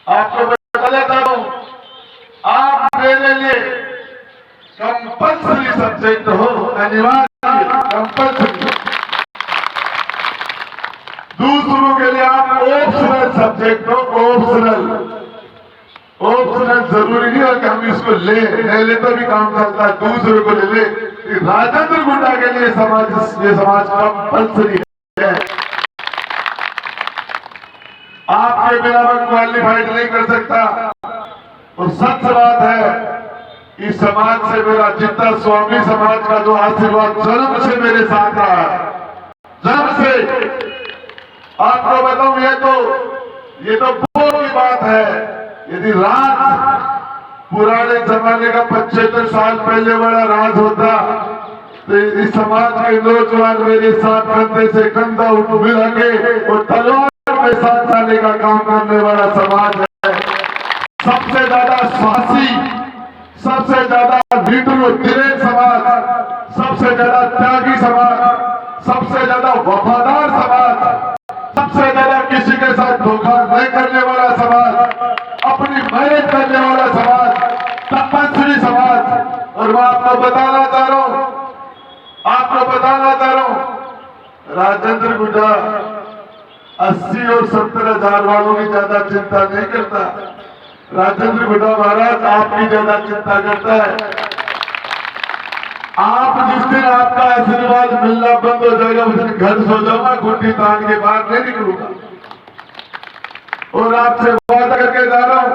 आपको बता देता हूं, आप मेरे लिए कंपल्सरी सब्जेक्ट हो, अनिवार्य कंपल्सरी। दूसरों के लिए आप ऑप्शनल सब्जेक्ट हो, ऑप्शनल। ऑप्शनल जरूरी नहीं है कि हम इसको ले ले तो भी काम चलता है, दूसरों को ले ले। राजेंद्र गुड्डा के लिए ये समाज कंपल्सरी है। आपके बिना मैं क्वालिफाइड नहीं कर सकता। और सच बात है, इस समाज से मेरा जितना स्वामी समाज का जो आशीर्वाद जन्म से मेरे साथ रहा है, जन्म से। आपको बताऊं, ये तो बहुत की बात है। यदि राज पुराने जमाने का 75 साल पहले बड़ा राज होता तो इस समाज के नौजवान मेरे साथ कंधे से कंधा मिला के और तलवार में साथ जाने का काम करने वाला समाज है। सबसे ज्यादा साहसी, सबसे ज्यादा दिलेर समाज, सबसे ज्यादा त्यागी समाज, सबसे ज्यादा वफादार समाज, सबसे ज्यादा किसी के साथ धोखा नहीं करने वाला समाज, अपनी मेहनत करने वाला समाज, तपस्वी समाज। और मैं आपको बताना चाह रहा हूं, राजेंद्र गुड्डा 80 और 70 हजार वालों की ज्यादा चिंता नहीं करता। राजेंद्र गुड्डा महाराज आपकी ज्यादा चिंता करता है। आप जिस दिन आपका आशीर्वाद मिलना बंद हो जाएगा, उस दिन घर सो जाऊंगा, गुड्डी तान के बाहर नहीं निकलूंगा। और आपसे वादा करके जा रहा हूं,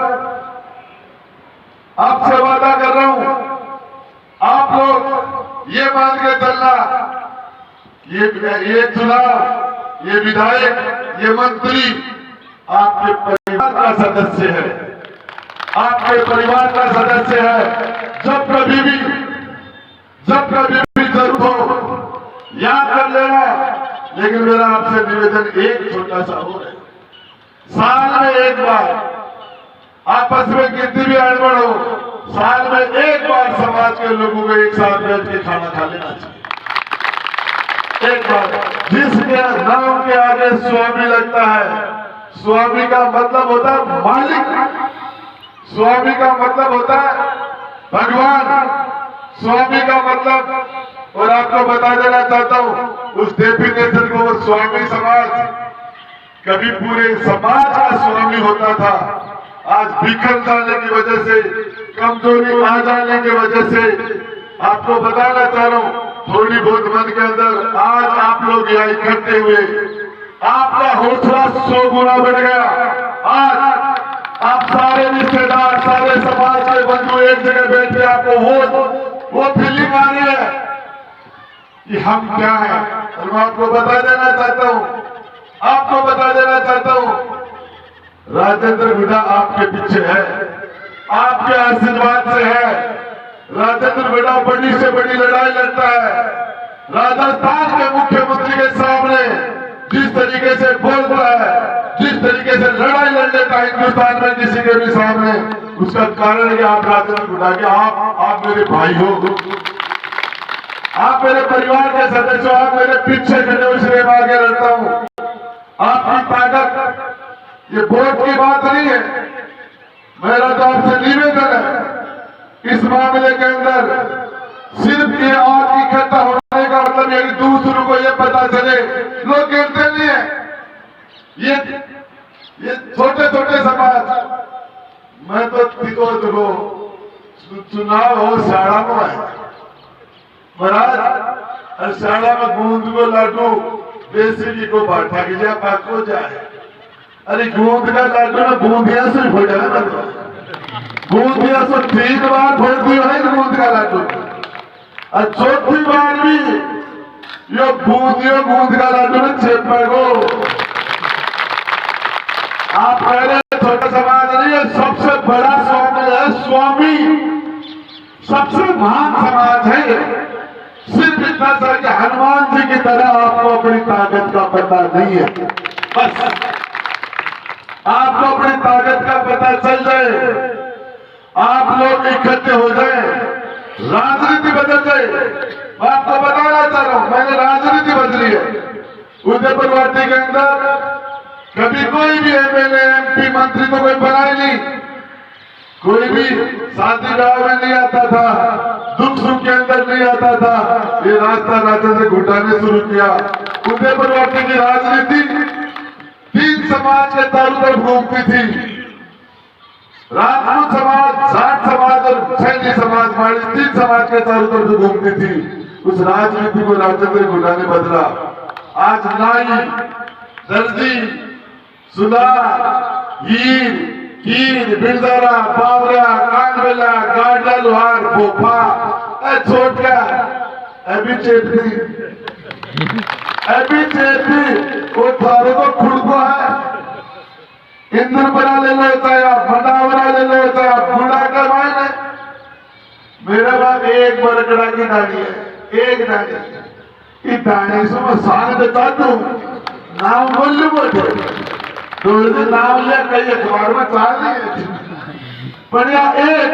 आपसे वादा कर रहा हूं, आप लोग ये मान के चलना, ये चुनाव, ये विधायक, ये मंत्री आपके परिवार का सदस्य है, आपके परिवार का सदस्य है। जब कभी भी जरूरत हो याद कर लेना। लेकिन मेरा आपसे निवेदन एक छोटा सा हो है, साल में एक बार, आपस में कितनी भी अड़बड़ हो, साल में एक बार समाज के लोगों को एक साथ बैठ के खाना खा लेना चाहिए। एक बार, जिसके नाम के आगे स्वामी लगता है, स्वामी का मतलब होता है मालिक, स्वामी का मतलब होता है भगवान, स्वामी का मतलब। और आपको बता देना चाहता हूं, उस डेफिनेशन को वो स्वामी समाज कभी पूरे समाज का स्वामी होता था। आज बिखर जाने की वजह से, कमजोरी आ जाने की वजह से, आपको बताना चाह रहा हूं, थोड़ी बहुत मन के अंदर आज आप लोग यहाँ इकट्ठे हुए, आपका हौसला 100 गुना बढ़ गया। आज आप सारे रिश्तेदार, सारे समाज के बंधु एक जगह बैठ के आपको वो फीलिंग आ रही है कि हम क्या है। और मैं आपको बता देना चाहता हूं, राजेंद्र गुड्डा आपके पीछे है, आपके आशीर्वाद से है। राजेंद्र गुड्डा बड़ी से बड़ी लड़ाई लड़ता है। राजस्थान के मुख्यमंत्री के सामने जिस तरीके से बोलता है, जिस तरीके से लड़ाई लड़ लेता है हिंदुस्तान में किसी के भी सामने, उसका कारण है कि आप राजेंद्र गुड्डा के, आप मेरे भाई हो, आप मेरे परिवार के सदस्य हो, आप मेरे पीछे खड़े हो, इसलिए मैं आगे लड़ता हूं। आपकी ताकत ये वोट की बात नहीं है। मेरा तो आपसे निवेदन है, इस मामले के अंदर सिर्फ ये आग इकट्ठा होने का मतलब है कि दूसरों को ये पता चले, लोग गिरते नहीं है। ये छोटे छोटे समाज, मैं तो देखो चुनाव हो शाला में है महाराज, शाला में गूंद को लाडू बेसी को बांटा की जा पाको जाए। अरे गूंद का लाडू ना बूंदिया से फोड़ा है, बूंदिया से 3 बार फोड़ दिया है गूंद का लाडू, और चौथी बार भी ये गूंद का लाडू में चेप पड़ो। आप कह रहे छोटा समाज नहीं है, सबसे बड़ा स्वामी है, स्वामी सबसे महान समाज है। सिर्फ इतना सा कि हनुमान जी की तरह आपको अपनी ताकत का पता नहीं है, बस आपको अपनी ताकत का पता चल जाए, आप लोग इकट्ठे हो जाए, राजनीति बदल जाए। मैं आपको बताना चाह रहा हूं, मैंने राजनीति बदली है। उदयपुर वाटी के अंदर कभी कोई भी एमएलए एमपी मंत्री तो कोई बना ही नहीं, कोई भी शादी ब्याह में नहीं आता था, दुख सुख के अंदर नहीं आता था। ये रास्ता राजेंद्र घुटा ने शुरू किया। उदयपुरवाटी की राजनीति 3 समाज के चारों तरफ घूमती थी, राजपूत समाज, जाट समाज और सैनी समाज, माड़ी 3 समाज के चारों तरफ घूमती थी। उस राजनीति को राजेंद्र घुटा ने बदला। आज नाई, दर्जी, सुधार, हीर, कीर, बिरदारा, बावरा, कानवेला, गाडा, लोहार, बोफा, छोटका, अभी चेपी वो थारे तो खुद को है। इंद्रपरा ले लो चाहे आप, मनावरा ले लो चाहे आप, गुड़ा का मायने मेरा बाप एक बरकड़ा की दाढ़ी है, एक दाढ़ी। इस दाढ़ी से मैं साल बता दूं, नाम बोल लू बोले तो नाम लिया, कई अखबार में चाल नहीं बढ़िया। एक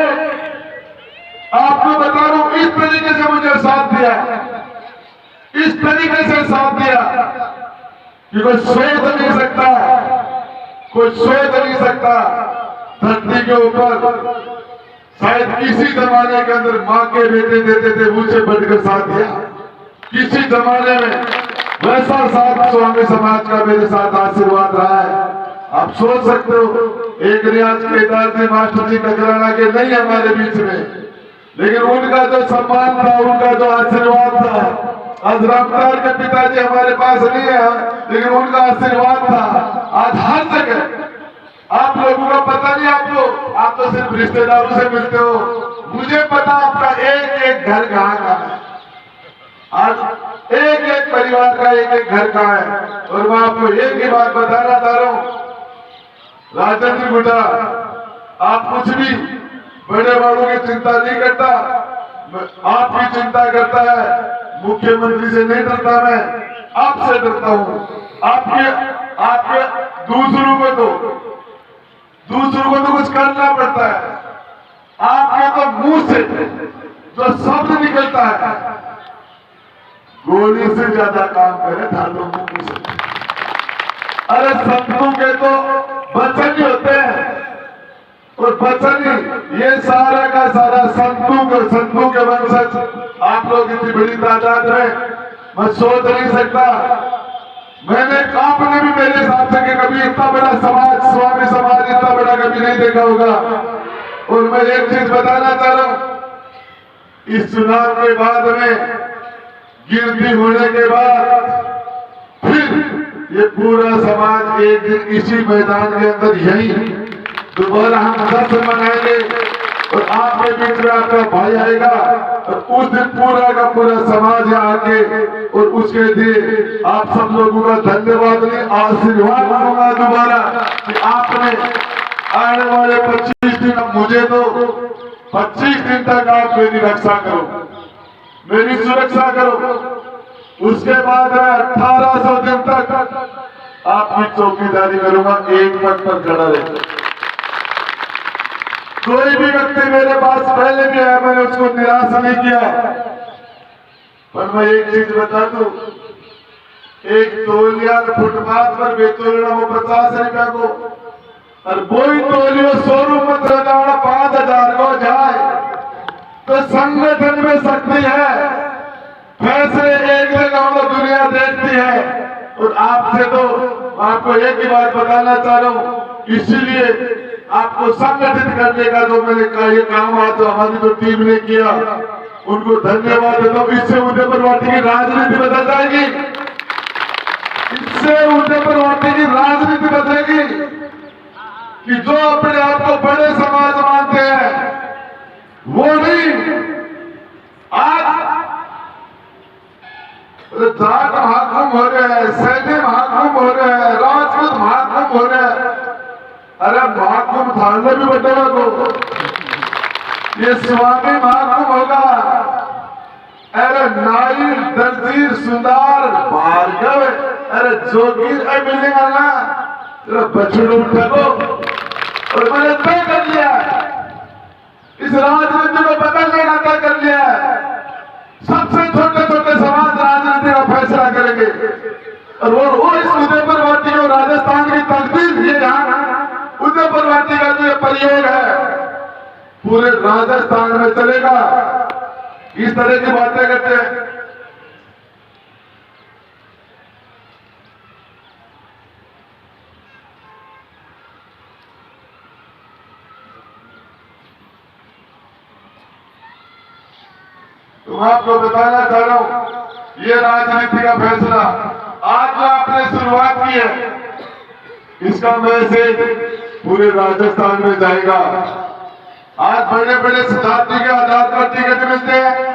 आपको बता रहा हूं, इस तरीके से मुझे साथ दिया, इस तरीके से साथ दिया कि कोई सोच नहीं सकता, कोई सोच नहीं सकता। धरती के ऊपर शायद किसी जमाने के अंदर मां के बेटे देते थे, मुझे बढ़कर साथ दिया किसी जमाने में। वैसा साथ स्वामी समाज का मेरे साथ आशीर्वाद रहा है। आप सोच सकते हो, एक रियाज केदार जी मास्टर जी टकराना के नहीं हमारे बीच में, लेकिन उनका जो सम्मान था, उनका जो आशीर्वाद था, आज रामदार के पिताजी हमारे पास नहीं है, लेकिन उनका आशीर्वाद था। आज हर जगह आप लोगों का पता नहीं, आप तो सिर्फ रिश्तेदारों से मिलते हो, मुझे पता आपका एक एक घर कहाँ का है। आज एक एक परिवार का एक एक घर का है। और मैं आपको एक ही बात बताना चाह रहा हूं, राजेंद्र घुटा आप कुछ भी बड़े बड़ों की चिंता नहीं करता, आपकी चिंता करता है। मुख्यमंत्री से नहीं डरता, मैं आपसे डरता हूं। आपके दूसरों को तो कुछ करना पड़ता है, आपके तो मुंह से जो शब्द निकलता है, गोली से ज्यादा काम करे थालों मुंह से। अरे संतों के तो वचन ही होते हैं, और वचन ही ये सारा का सारा संतों के वंशज आप लोग इतनी बड़ी तादाद में, मैं सोच नहीं सकता। आपने भी मेरे हिसाब से कि कभी इतना बड़ा समाज, स्वामी समाज इतना बड़ा कभी नहीं देखा होगा। और मैं एक चीज बताना चाह रहा हूं, इस चुनाव के बाद में, गिनती होने के बाद, फिर ये पूरा समाज एक दिन इसी मैदान के अंदर यही दोबारा हम दर्शन मनाएंगे, और आपके बीच में आपका भाई आएगा, और उस दिन पूरा का पूरा समाज आके, और उसके लिए आप सब लोगों का धन्यवाद नहीं, आशीर्वाद दूंगा दोबारा कि आपने आने वाले 25 दिन, मुझे तो 25 दिन तक आप मेरी रक्षा करो, मेरी सुरक्षा करो। उसके बाद मैं 1800 दिन तक आपकी चौकीदारी करूंगा, एक पग पर खड़ा रहेगा। कोई भी व्यक्ति मेरे पास पहले भी आया, मैंने उसको निराश नहीं किया। पर मैं एक चीज बता दूं, एक तौलिया फुटपाथ पर बेचोलना वो 50 रुपया को, और वही तौलियो शोरूम में 5000 को जाए, तो संगठन में शक्ति है। फैसले एक जगह दुनिया देखती है। और आपसे तो आपको एक ही बात बताना चाह रहा हूं, इसीलिए आपको संगठित करने का जो मैंने कहा, ये काम आज जो हमारी जो टीम ने किया, उनको धन्यवाद देता हूं। इससे उदयपुरवाटी की राजनीति बदल जाएगी, इससे उदयपुरवाटी की राजनीति बदलेगी कि जो अपने आप को बड़े समाज मानते हैं वो नहीं, आज जाट महाकुंभ हो रहे हैं, सैन्य महाकुंभ हो रहे हैं, राजपूत महाकुंभ हो रहे हैं। अरे महाकुंभ थाने भी बटेगा को, ये स्वामी महाकुंभ होगा। अरे नाई, दर्जी, सुधार, भार्गव, अरे जोगीर मिलेगा ना, तेरा बछड़ू उठो। और मैंने तय कर लिया, इस राजनीति को बदलने का तय कर लिया है। सबसे छोटे छोटे समाज राजनीति का फैसला करेंगे, और वो इस उदयपुरवाटी और राजस्थान की ये प्रयोग है पूरे राजस्थान में चलेगा, इस तरह की बातें करते हैं। तो मैं आपको बताना चाह रहा हूं, ये राजनीति का फैसला आज जो आपने शुरुआत की है, इसका मैसेज पूरे राजस्थान में जाएगा। आज बड़े बड़े सिद्धांत के आधार पर टिकट मिलते हैं,